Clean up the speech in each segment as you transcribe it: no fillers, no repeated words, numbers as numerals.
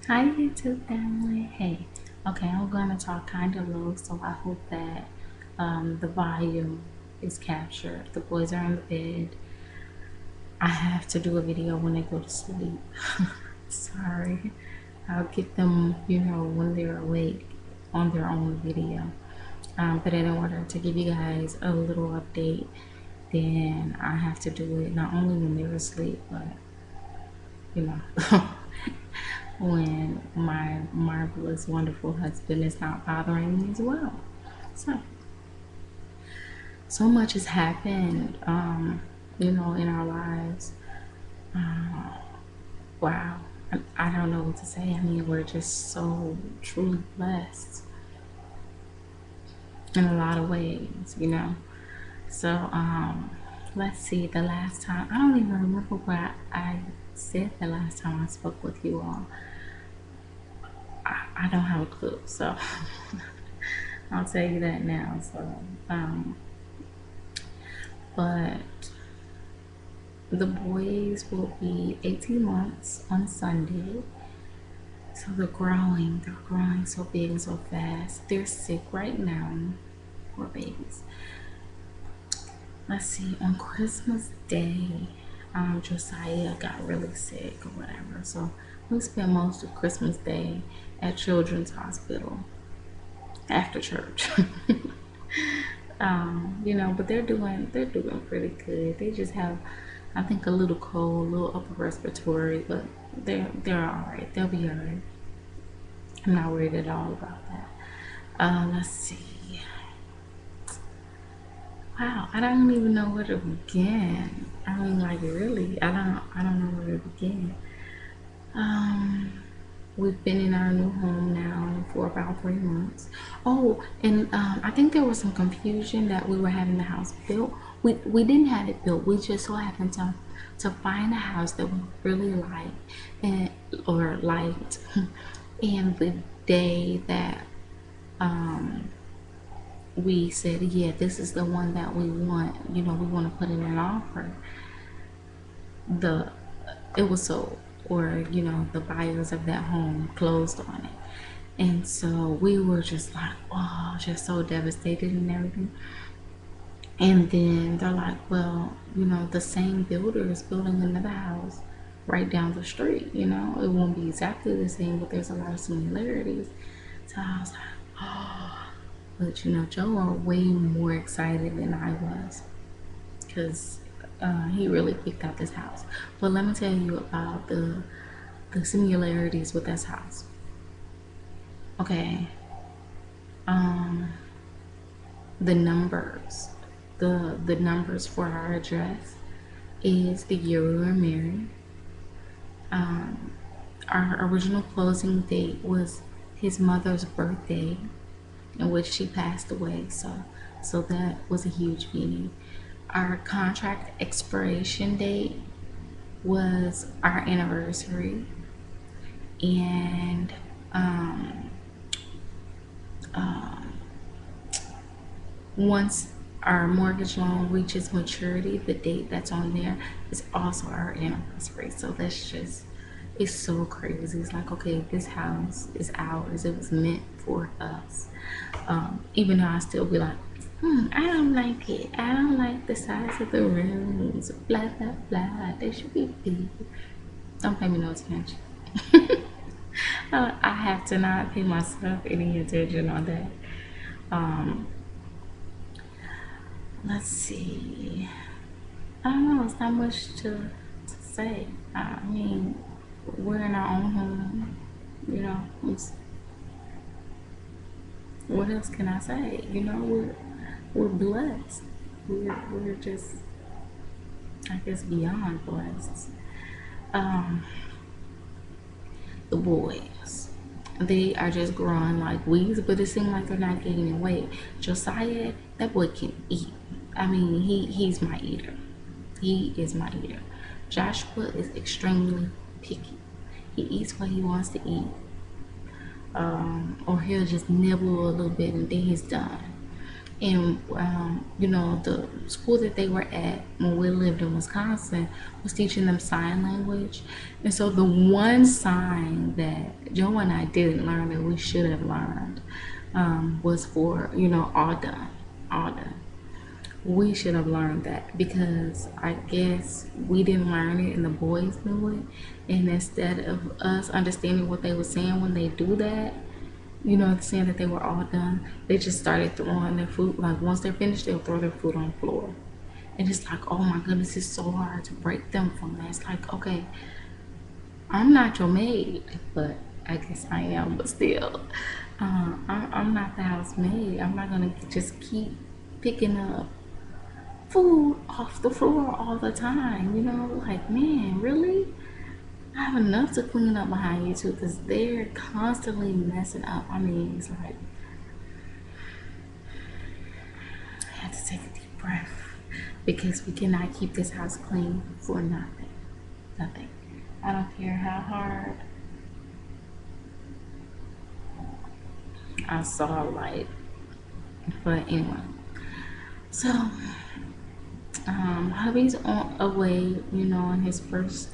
Hi YouTube family. Hey, okay, I'm gonna talk kind of low, so I hope that the volume is captured. The boys are in the bed. I have to do a video when they go to sleep. Sorry. I'll get them, when they're awake on their own video. But in order to give you guys a little update, then I have to do it not only when they're asleep, but you know, when my marvelous, wonderful husband is not bothering me as well. So much has happened, in our lives. Wow. I don't know what to say. I mean, we're just so truly blessed in a lot of ways. So, let's see. The last time, I don't even remember what I said the last time I spoke with you all. I don't have a clue. So, I'll tell you that now. But the boys will be 18 months on Sunday. So they're growing. They're growing so big and so fast. They're sick right now. Poor babies. Let's see. On Christmas Day, Josiah got really sick or whatever. So we spent most of Christmas Day at Children's Hospital after church. But they're doing pretty good. They just have, I think, a little cold, a little upper respiratory, but they're all right. They'll be all right. I'm not worried at all about that. Let's see. Wow, I don't even know where to begin. I mean, like, really, I don't know where to begin. Um, we've been in our new home now for about 3 months. Oh, and I think there was some confusion that we were having the house built. We didn't have it built. We just so happened to find a house that we really liked or liked, and the day that we said, yeah, this is the one that we want. We want to put in an offer. The it was sold, or the buyers of that home closed on it, and so we were just like, oh, just so devastated and everything. And then they're like, well, the same builder is building another house right down the street. It won't be exactly the same, but there's a lot of similarities. So I was like, oh. But Joe are way more excited than I was, because he really picked out this house. But let me tell you about the similarities with this house. Okay, um, the numbers, the numbers for our address is the year we were married. Um, our original closing date was his mother's birthday, in which she passed away. So that was a huge meaning. Our contract expiration date was our anniversary, and once our mortgage loan reaches maturity, the date that's on there is also our anniversary. So that's just, it's so crazy. It's like, okay, this house is ours. It was meant for us. Even though I still be like, I don't like it. I don't like the size of the rooms. Blah blah blah. They should be big. Don't pay me no attention. I have to not pay myself any attention on that. Um, let's see. I don't know. It's not much to say. I mean, we're in our own home. What else can I say? We're blessed. We're just, I guess, beyond blessed. Um, the boys, they are just growing like weeds, but it seems like they're not gaining weight. Josiah, that boy can eat. I mean, he's my eater. He is my eater. Joshua is extremely picky. He eats what he wants to eat, or he'll just nibble a little bit and then he's done. And you know, the school that they were at when we lived in Wisconsin was teaching them sign language. And so the one sign that Joe and I didn't learn that we should have learned was for, you know, all done, all done. We should have learned that because I guess we didn't learn it and the boys knew it. And instead of us understanding what they were saying when they do that, you know, saying that they were all done, they just started throwing their food. Like once they're finished, they'll throw their food on the floor. And it's like, oh my goodness, it's so hard to break them from that. It's like, okay, I'm not your maid, but I guess I am, but still, I'm not the housemaid. I'm not gonna just keep picking up food off the floor all the time. You know, like, man, really? I have enough to clean up behind you too, because they're constantly messing up. I mean, it's like I have to take a deep breath because we cannot keep this house clean for nothing. Nothing. I don't care how hard I saw light. But anyway, so hubby's on away, you know, on his first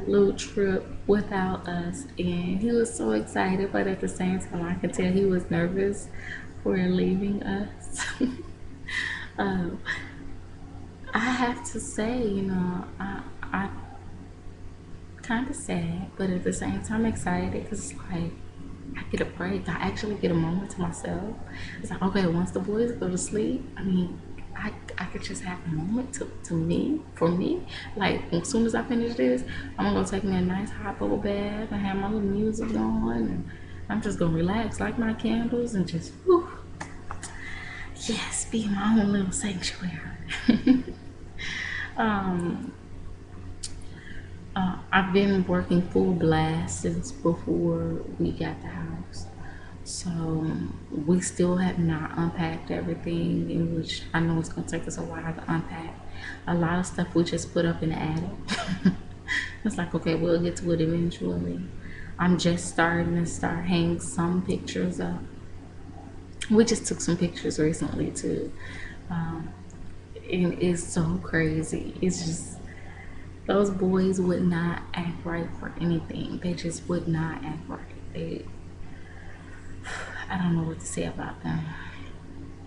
little trip without us, and he was so excited, but at the same time, I could tell he was nervous for leaving us. um, I have to say, you know, I kind of sad, but at the same time excited because like I get a break. I actually get a moment to myself. It's like, okay, once the boys go to sleep, I mean, I could just have a moment to me, for me. Like, as soon as I finish this, I'm gonna go take me a nice hot bubble bath and have my little music on. And I'm just gonna relax, light my candles, and just, whew, yes, be my own little sanctuary. um, I've been working full blast since before we got the house. So we still have not unpacked everything, in which I know it's gonna take us a while to unpack. A lot of stuff we just put up in the attic. It's like, okay, we'll get to it eventually. I'm just starting to start hanging some pictures up. We just took some pictures recently too. Um, and it's so crazy. It's just those boys would not act right for anything. They just would not act right. I don't know what to say about them.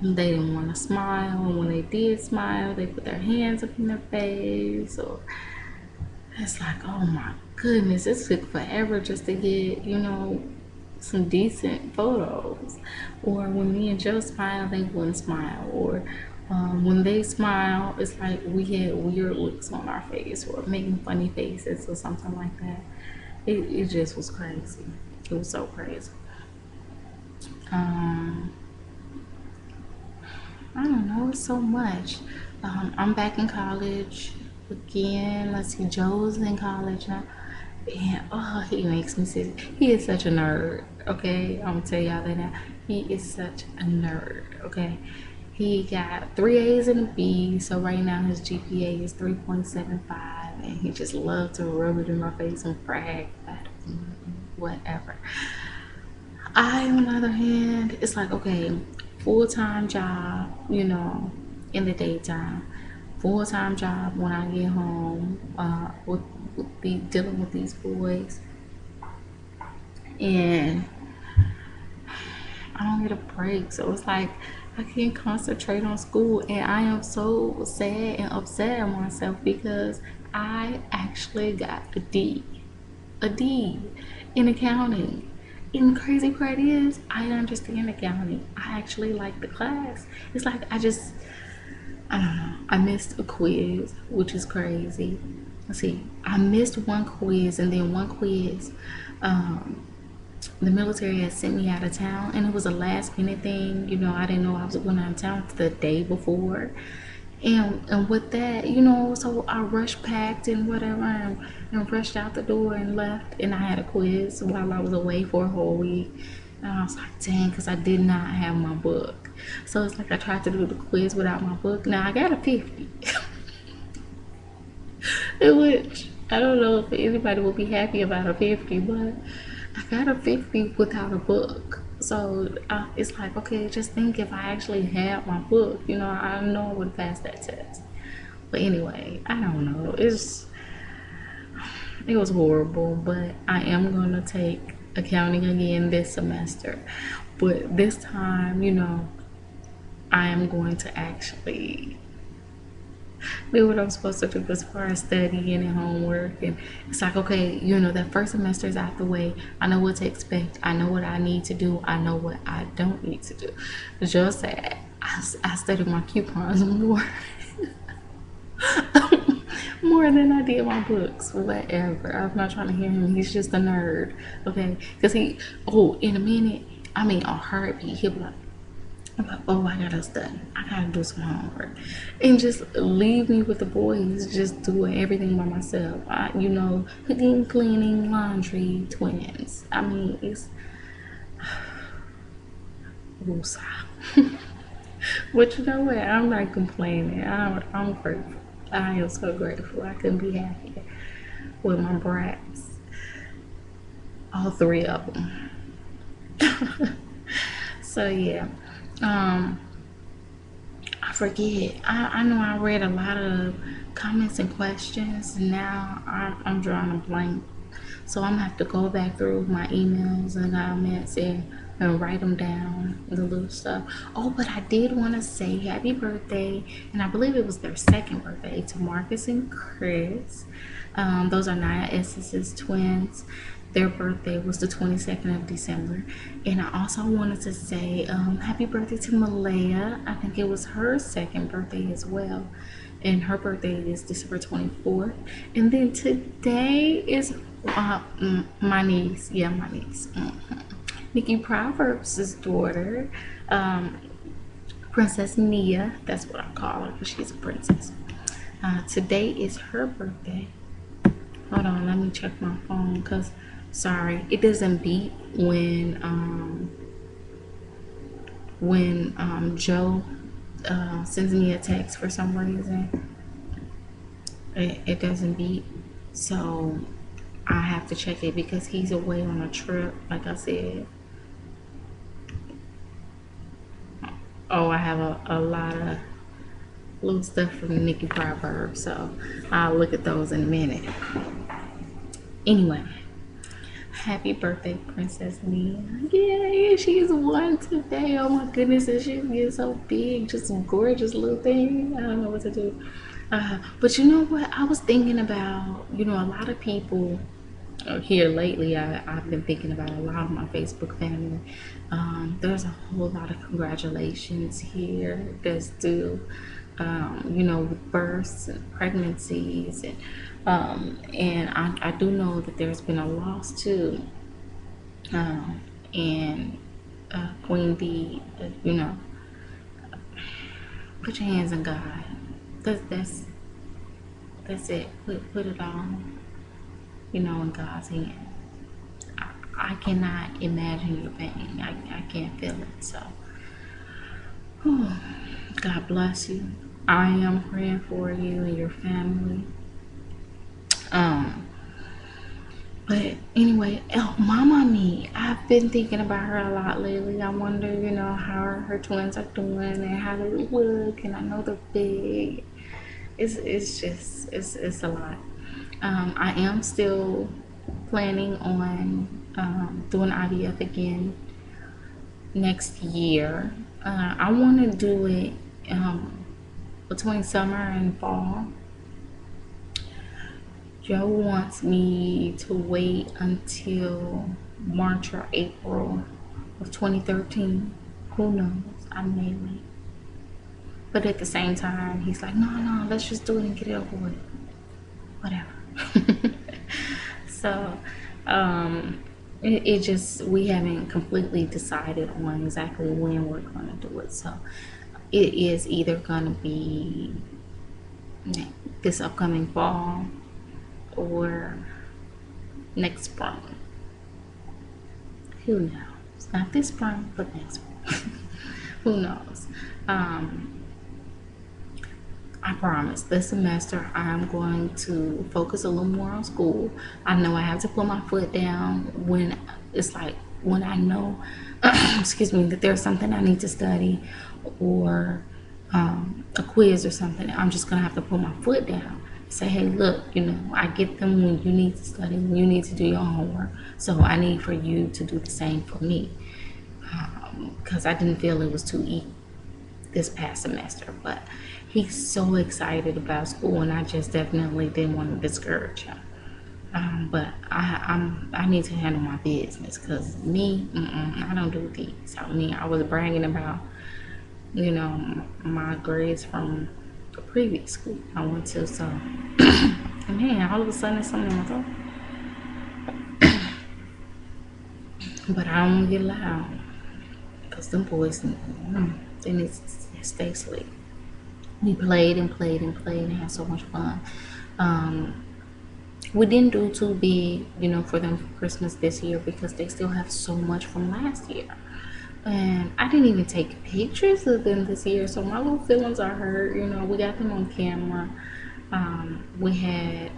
They didn't want to smile, and when they did smile, they put their hands up in their face. Or it's like, oh my goodness, it took forever just to get, you know, some decent photos. Or when me and Joe smile, they wouldn't smile. Or when they smile, it's like we had weird looks on our face or making funny faces or something like that. It just was crazy. It was so crazy. Um, I don't know, it's so much. I'm back in college again. Let's see, Joe's in college now. And oh, he makes me sick. He is such a nerd. Okay, I'm gonna tell y'all that now. He is such a nerd. Okay, he got three A's and a B. So right now his GPA is 3.75, and he just loves to rub it in my face and brag about it. Whatever. I, on the other hand, it's like, okay, full time job, you know, in the daytime, full time job when I get home, with be dealing with these boys, and I don't get a break. So it's like I can't concentrate on school, and I am so sad and upset at myself because I actually got a D in accounting. And the crazy part is, I understand accounting. I actually like the class. It's like I don't know. I missed a quiz, which is crazy. Let's see. I missed one quiz, and then one quiz. Um, the military had sent me out of town, and it was a last minute thing. You know, I didn't know I was going out of town the day before, and with that, you know, so I rush packed and whatever, and rushed out the door and left. And I had a quiz while I was away for a whole week. And I was like, dang, because I did not have my book. So it's like I tried to do the quiz without my book. Now I got a 50. In which I don't know if anybody will be happy about a 50, but I got a 50 without a book. So it's like, okay, just think if I actually had my book, I know I would have passed that test. But anyway, I don't know. It was horrible, but I am gonna take accounting again this semester. But this time, I am going to actually do what I'm supposed to do as far as studying and homework. And it's like, okay, that first semester is out the way. I know what to expect. I know what I need to do. I know what I don't need to do. Just that I studied my coupons more. More than I did my books, whatever. I'm not trying to hear him. He's just a nerd, okay? Because in a minute, a heartbeat, he'll be like, oh, I gotta study. I gotta do some homework. And just leave me with the boys, just doing everything by myself. Cooking, cleaning, laundry, twins. It's woosah. But you know what? I'm not complaining. I'm grateful. I am so grateful. I couldn't be happier with my brats. All three of them. So yeah. I forget. I know I read a lot of comments and questions. Now I'm drawing a blank. So I'm gonna have to go back through my emails and comments and write them down, the little stuff. Oh, but I did want to say happy birthday, and I believe it was their second birthday, to Marcus and Chris. Those are Naya Essence twins. Their birthday was the 22nd of December. And I also wanted to say happy birthday to Malaya. I think it was her second birthday as well. And her birthday is December 24th. And then today is my niece. Yeah, my niece. Nikki Proverbs' daughter, Princess Nia. That's what I call her because she's a princess. Today is her birthday. Hold on, let me check my phone because, sorry, it doesn't beep when Joe sends me a text for some reason. It doesn't beep, so I have to check it because he's away on a trip, like I said. Oh, I have a lot of little stuff from Nikki Proverbs, so I'll look at those in a minute. Anyway, happy birthday, Princess Nia. Yay, she's one today. Oh my goodness, and she's getting so big, just some gorgeous little thing. I don't know what to do. But you know what? I was thinking about, a lot of people here lately. I've been thinking about a lot of my Facebook family. There's a whole lot of congratulations here that's due, with births and pregnancies, and I do know that there's been a loss too. And Queen B, put your hands in God. That's it. Put it all, in God's hand. I cannot imagine your pain. I can't feel it. So, God bless you. I am praying for you and your family. But anyway, Mama Me, I've been thinking about her a lot lately. I wonder, how her twins are doing and how they look. And I know they're big. It's a lot. I am still planning on doing IVF again next year. I want to do it between summer and fall. Joe wants me to wait until March or April of 2013. Who knows? I may wait. But at the same time, he's like, no, let's just do it and get it over with. Whatever. So, it just, we haven't completely decided on exactly when we're going to do it. So, it is either going to be this upcoming fall or next spring. Who knows? Not this spring, but next spring. Who knows? I promise this semester I'm going to focus a little more on school. I know I have to put my foot down when it's like when I know, excuse me, that there's something I need to study, or a quiz or something, I'm just gonna have to put my foot down. Say, hey, look, I get them when you need to study, when you need to do your homework. So I need for you to do the same for me, because I didn't feel it was too easy this past semester. But he's so excited about school, and I just definitely didn't want to discourage him. But I need to handle my business, because me, I don't do these. I mean, I was bragging about, my grades from the previous school I went to. So, man, all of a sudden it's something in my throat. But I don't want to get loud, because them boys, they need to stay asleep. We played and played and played and had so much fun. We didn't do too big, for them for Christmas this year, because they still have so much from last year. And I didn't even take pictures of them this year, so my little feelings are hurt. We got them on camera. We had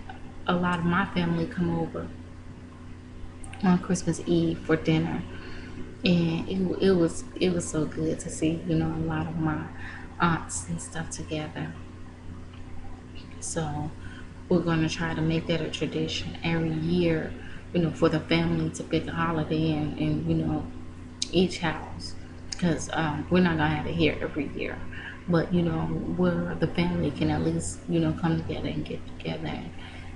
a lot of my family come over on Christmas Eve for dinner, and it was so good to see, a lot of my aunts and stuff together. So we're gonna try to make that a tradition every year, for the family to pick a holiday in each house, because we're not gonna have it here every year, but where the family can at least come together and get together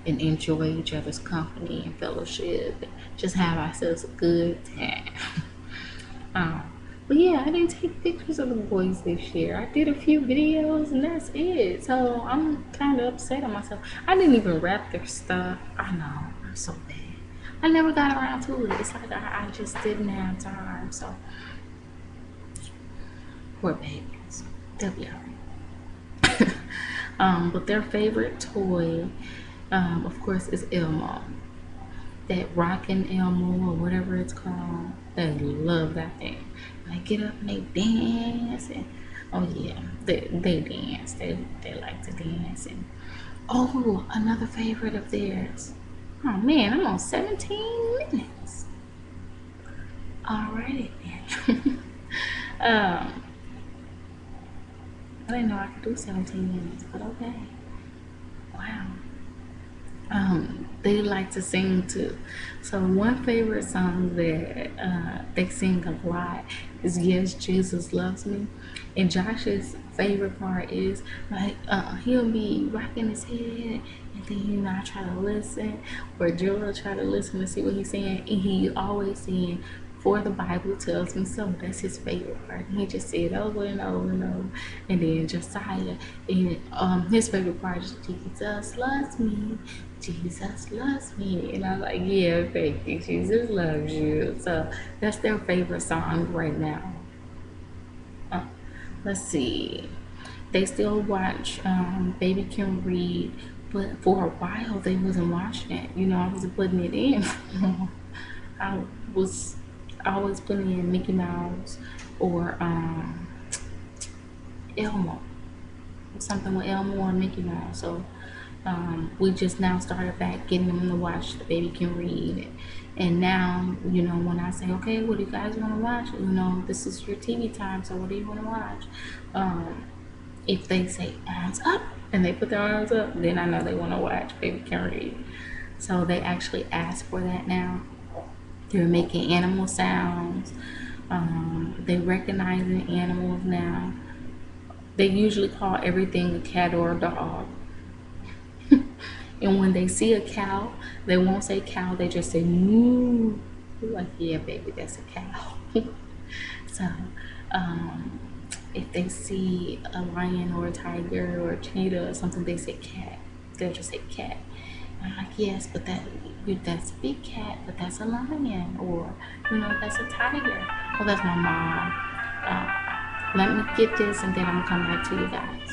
and enjoy each other's company and fellowship, and just have ourselves a good time. um, but yeah, I didn't take pictures of the boys this year. I did a few videos and that's it. So I'm kind of upset at myself. I didn't even wrap their stuff. I know, I'm so bad. I never got around to it. It's like I just didn't have time. So poor babies, they'll be alright. But their favorite toy, of course, is Elmo. That rockin' Elmo or whatever it's called. They love that thing. They get up and they dance, and oh yeah, they dance. They like to dance. And oh, another favorite of theirs. Oh man, I'm on 17 minutes. Alrighty then. um, I didn't know I could do 17 minutes, but okay. Wow. They like to sing too. So one favorite song that they sing a lot is "Yes, Jesus Loves Me," and Josh's favorite part is like he'll be rocking his head, and then I try to listen, or Joel try to listen to see what he's saying, and he always saying, "For the Bible tells me so." That's his favorite part. He just said over and over and over. And then Josiah, and his favorite part is "Jesus loves me, Jesus loves me," and I'm like, yeah, thank you, Jesus loves you. So that's their favorite song right now. Uh, let's see. They still watch Baby Can Read, but for a while they wasn't watching it. I wasn't putting it in. I was always putting in Mickey Mouse or Elmo, something with Elmo or Mickey Mouse. So we just now started back getting them to watch The Baby Can Read. And now, when I say, okay, what do you guys want to watch? This is your TV time, so what do you want to watch? If they say arms up and they put their arms up, then I know they want to watch Baby Can Read. So they actually ask for that now. They're making animal sounds. They recognizing animals now. They usually call everything a cat or a dog. And when they see a cow, they won't say cow, they just say moo. We're like, yeah, baby, that's a cow. So, if they see a lion or a tiger or a cheetah or something, they say cat. They'll just say cat. And I'm like, yes, but that's a big cat, but that's a lion, or that's a tiger. Well, that's my mom. Let me get this, and then I'm gonna come back to you guys.